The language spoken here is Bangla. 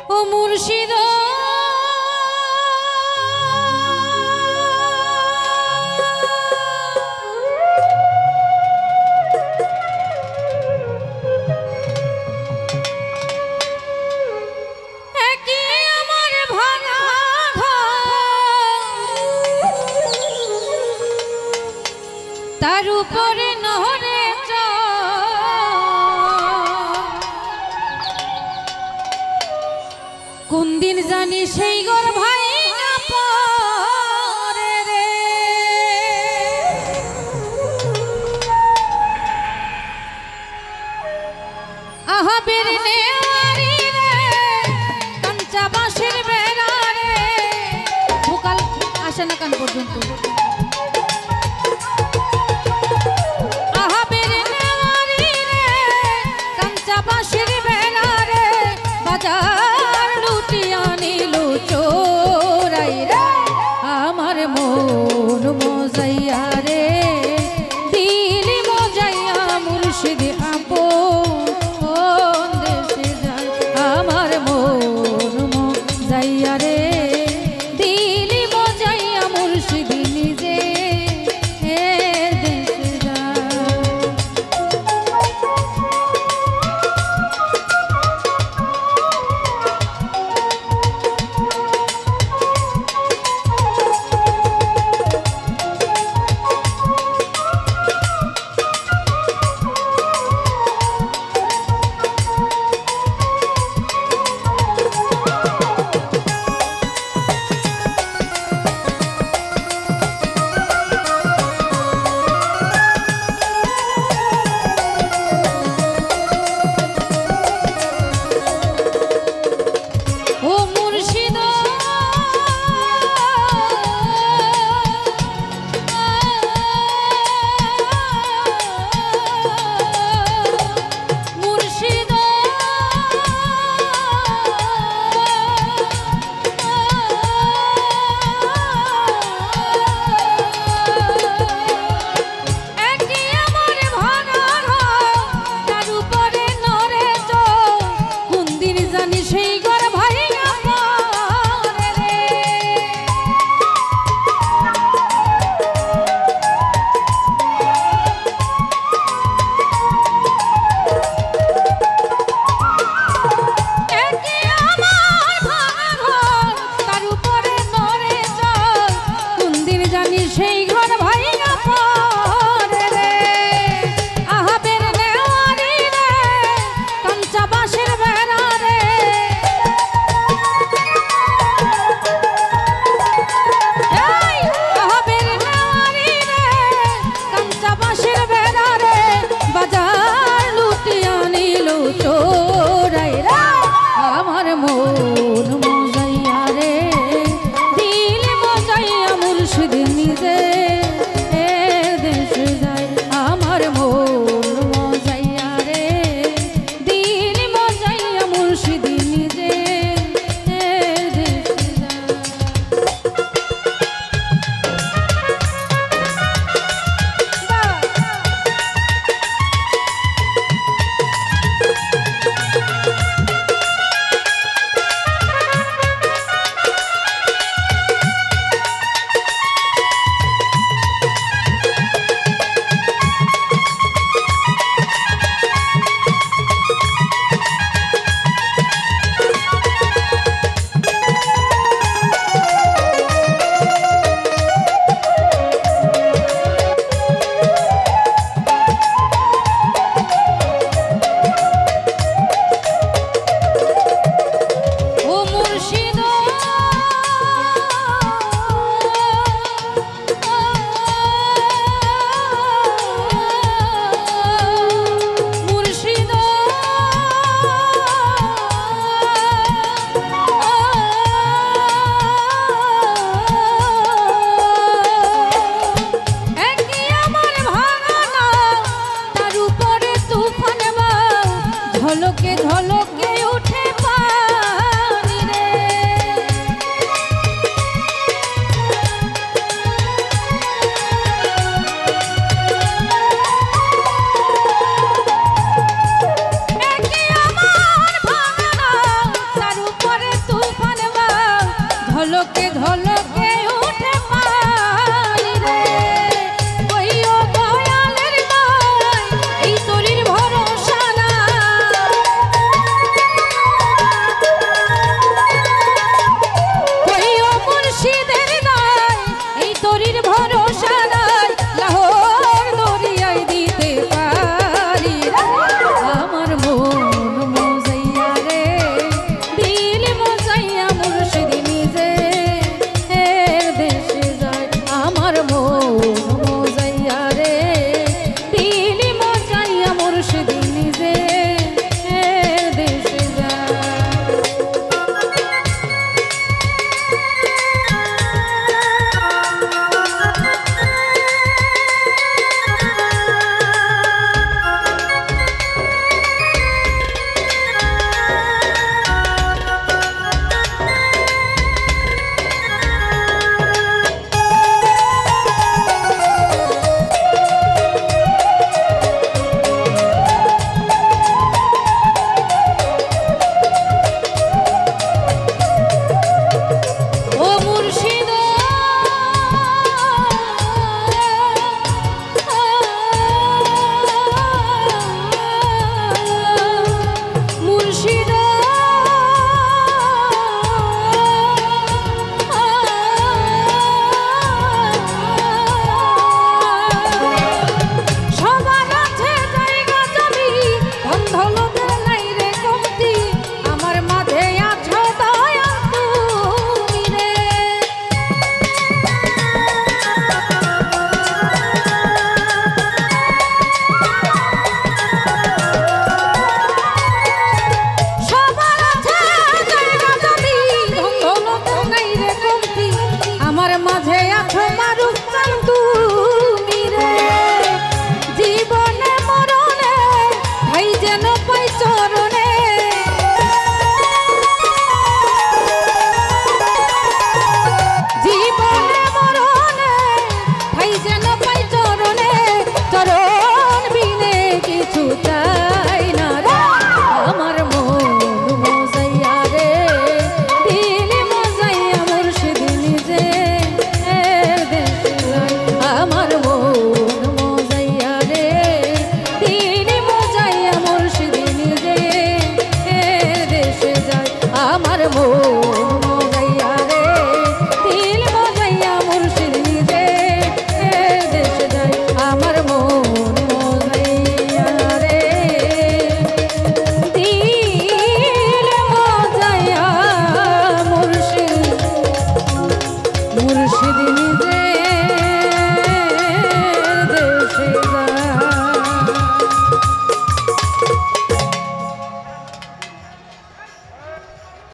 ও মুর্শিদ তার উপরে নহরে কোন দিন জানি সেই গর ভাই রে আহা বেরনে আরি রে কাঞ্চা বাঁশের বেড়া রে ভোকাল আসে না কান পর্যন্ত দিলি মজাইয়া মুর্শিদিনী ঝলকে ঝলকে উঠে পাই রে কইও দয়ালের দায় এই তরির ভরসা না কইও মুর্শিদের দায় এই তরির ভরসা নাই লাহোর দরিয়ায় দিতে পারি আমার মন মজাইয়া রে দিল মজাইয়া মুর্শিদ নিজে এর দেশে যায় আমার মন মজাইয়া রে দিল মজাইয়া মুর্শিদ নিজে এর দেশে যায় মাঝে আছো মারুফ চান তুমি রে জীবনে মরণে ভাই যেন পাই চরণে জীবনে মরণে ভাই যেন পাই চরণে চরণ বিনে কিছু চাই না রে আমার মন মজাইয়া রে দিল মজাইয়া মুর্শিদ নিজে আমার মন মজাইয়া রে দিল মজাইয়া মুর্শিদ নিজে এর দেশে যায় আমার মন মজাইয়া রে দিল মজাইয়া মুর্শিদ নিজে এর দেশে যায় আমার মন মজাইয়া রে দিল মজাইয়া মুর্শিদ